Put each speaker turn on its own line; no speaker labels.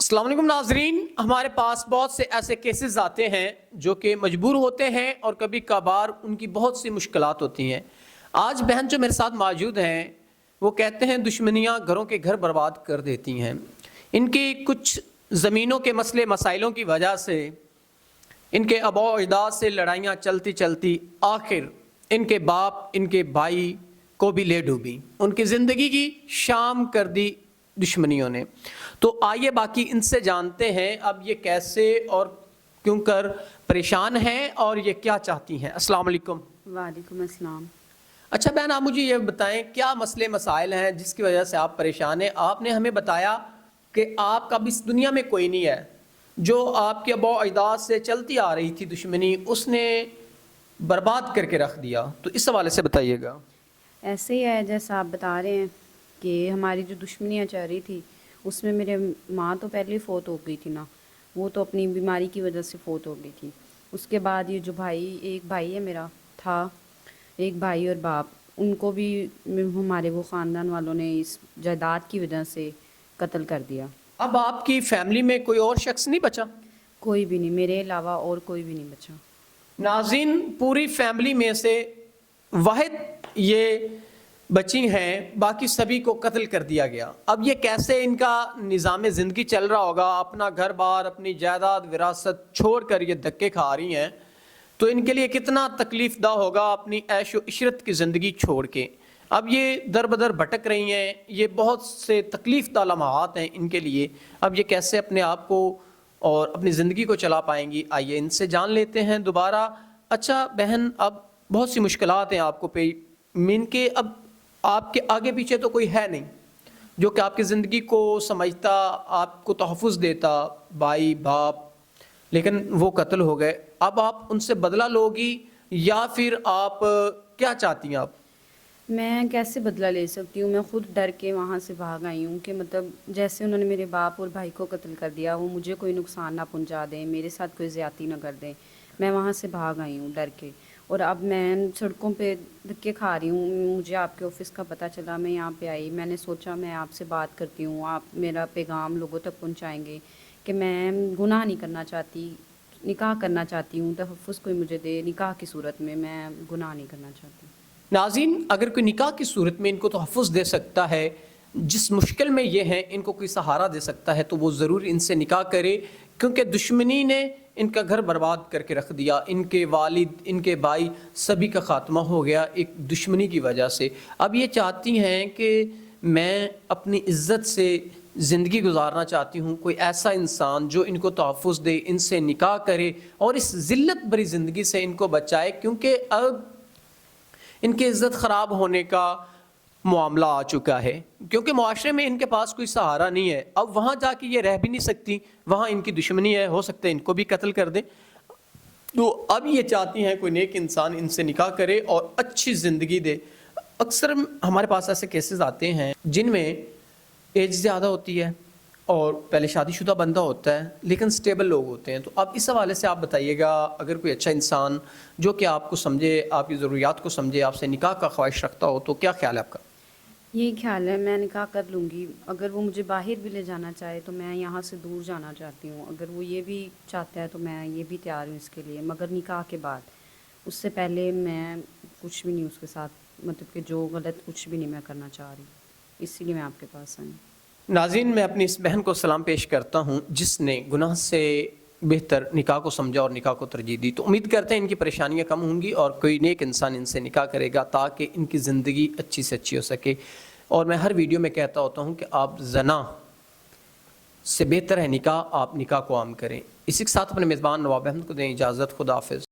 السلام علیکم ناظرین، ہمارے پاس بہت سے ایسے کیسز آتے ہیں جو کہ مجبور ہوتے ہیں اور کبھی کبھار ان کی بہت سی مشکلات ہوتی ہیں۔ آج بہن جو میرے ساتھ موجود ہیں وہ کہتے ہیں دشمنیاں گھروں کے گھر برباد کر دیتی ہیں۔ ان کی کچھ زمینوں کے مسئلے مسائلوں کی وجہ سے ان کے آباء و اجداد سے لڑائیاں چلتی چلتی آخر ان کے باپ ان کے بھائی کو بھی لے ڈوبی، ان کی زندگی کی شام کر دی دشمنیوں نے۔ تو آئیے باقی ان سے جانتے ہیں اب یہ کیسے اور کیوں کر پریشان ہیں اور یہ کیا چاہتی ہیں۔ السلام علیکم۔
وعلیکم السلام۔
اچھا بہن، آپ مجھے یہ بتائیں کیا مسئلے مسائل ہیں جس کی وجہ سے آپ پریشان ہیں؟ آپ نے ہمیں بتایا کہ آپ کا بھی اس دنیا میں کوئی نہیں ہے، جو آپ کے آباء و اجداد سے چلتی آ رہی تھی دشمنی اس نے برباد کر کے رکھ دیا، تو اس حوالے سے بتائیے گا۔
ایسے ہی ہے جیسا آپ بتا رہے ہیں کہ ہماری جو دشمنیاں چل رہی تھی اس میں میرے ماں تو پہلے فوت ہو گئی تھی نا، وہ تو اپنی بیماری کی وجہ سے فوت ہو گئی تھی۔ اس کے بعد یہ جو ایک بھائی ہے میرا تھا، ایک بھائی اور باپ، ان کو بھی ہمارے وہ خاندان والوں نے اس جائیداد کی وجہ سے قتل کر دیا۔
اب آپ کی فیملی میں کوئی اور شخص نہیں بچا؟
کوئی بھی نہیں، میرے علاوہ اور کوئی بھی نہیں بچا۔
ناظرین، پوری فیملی میں سے واحد یہ بچی ہیں، باقی سبھی کو قتل کر دیا گیا۔ اب یہ کیسے ان کا نظام زندگی چل رہا ہوگا؟ اپنا گھر بار، اپنی جائیداد وراثت چھوڑ کر یہ دھکے کھا رہی ہیں، تو ان کے لیے کتنا تکلیف دہ ہوگا اپنی عیش و عشرت کی زندگی چھوڑ کے۔ اب یہ در بدر بھٹک رہی ہیں، یہ بہت سے تکلیف دہ لمحات ہیں ان کے لیے۔ اب یہ کیسے اپنے آپ کو اور اپنی زندگی کو چلا پائیں گی؟ آئیے ان سے جان لیتے ہیں دوبارہ۔ اچھا بہن، اب بہت سی مشکلات ہیں آپ کو ان کے، اب آپ کے آگے پیچھے تو کوئی ہے نہیں جو کہ آپ کی زندگی کو سمجھتا، آپ کو تحفظ دیتا، بھائی باپ، لیکن وہ قتل ہو گئے۔ اب آپ ان سے بدلہ لوگی یا پھر آپ کیا چاہتی ہیں؟ آپ
میں کیسے بدلہ لے سکتی ہوں؟ میں خود ڈر کے وہاں سے بھاگ آئی ہوں کہ مطلب جیسے انہوں نے میرے باپ اور بھائی کو قتل کر دیا، وہ مجھے کوئی نقصان نہ پہنچا دیں، میرے ساتھ کوئی زیادتی نہ کر دیں۔ میں وہاں سے بھاگ آئی ہوں ڈر کے، اور اب میں سڑکوں پہ دھکے کھا رہی ہوں۔ مجھے آپ کے آفس کا پتہ چلا، میں یہاں پہ آئی، میں نے سوچا میں آپ سے بات کرتی ہوں، آپ میرا پیغام لوگوں تک پہنچائیں گے کہ میں گناہ نہیں کرنا چاہتی، نکاح کرنا چاہتی ہوں، تحفظ کوئی مجھے دے نکاح کی صورت میں گناہ نہیں کرنا چاہتی۔
ناظرین، اگر کوئی نکاح کی صورت میں ان کو تحفظ دے سکتا ہے، جس مشکل میں یہ ہیں ان کو کوئی سہارا دے سکتا ہے، تو وہ ضرور ان سے نکاح کرے، کیونکہ دشمنی نے ان کا گھر برباد کر کے رکھ دیا۔ ان کے والد، ان کے بھائی، سبھی کا خاتمہ ہو گیا ایک دشمنی کی وجہ سے۔ اب یہ چاہتی ہیں کہ میں اپنی عزت سے زندگی گزارنا چاہتی ہوں، کوئی ایسا انسان جو ان کو تحفظ دے، ان سے نکاح کرے اور اس ذلت بری زندگی سے ان کو بچائے، کیونکہ اب ان کی عزت خراب ہونے کا معاملہ آ چکا ہے، کیونکہ معاشرے میں ان کے پاس کوئی سہارا نہیں ہے۔ اب وہاں جا کے یہ رہ بھی نہیں سکتی، وہاں ان کی دشمنی ہے، ہو سکتا ہے ان کو بھی قتل کر دے۔ تو اب یہ چاہتی ہیں کوئی نیک انسان ان سے نکاح کرے اور اچھی زندگی دے۔ اکثر ہمارے پاس ایسے کیسز آتے ہیں جن میں ایج زیادہ ہوتی ہے اور پہلے شادی شدہ بندہ ہوتا ہے لیکن سٹیبل لوگ ہوتے ہیں۔ تو اب اس حوالے سے آپ بتائیے گا، اگر کوئی اچھا انسان جو کہ آپ کو سمجھے، آپ کی ضروریات کو سمجھے، آپ سے نکاح کا خواہش رکھتا ہو، تو کیا خیال ہے آپ کا؟
یہی خیال ہے، میں نکاح کر لوں گی۔ اگر وہ مجھے باہر بھی لے جانا چاہے تو میں یہاں سے دور جانا چاہتی ہوں۔ اگر وہ یہ بھی چاہتا ہے تو میں یہ بھی تیار ہوں اس کے لیے، مگر نکاح کے بعد۔ اس سے پہلے میں کچھ بھی نہیں اس کے ساتھ، مطلب کہ جو غلط کچھ بھی نہیں میں کرنا چاہ رہی، اسی لیے میں آپ کے پاس آئی۔
ناظرین، میں اپنی اس بہن کو سلام پیش کرتا ہوں جس نے گناہ سے بہتر نکاح کو سمجھا اور نکاح کو ترجیح دی۔ تو امید کرتے ہیں ان کی پریشانیاں کم ہوں گی اور کوئی نیک انسان ان سے نکاح کرے گا تاکہ ان کی زندگی اچھی سے اچھی ہو سکے۔ اور میں ہر ویڈیو میں کہتا ہوتا ہوں کہ آپ زنا سے بہتر ہے نکاح، آپ نکاح کو عام کریں۔ اسی کے ساتھ اپنے میزبان نواب احمد کو دیں اجازت۔ خدا حافظ۔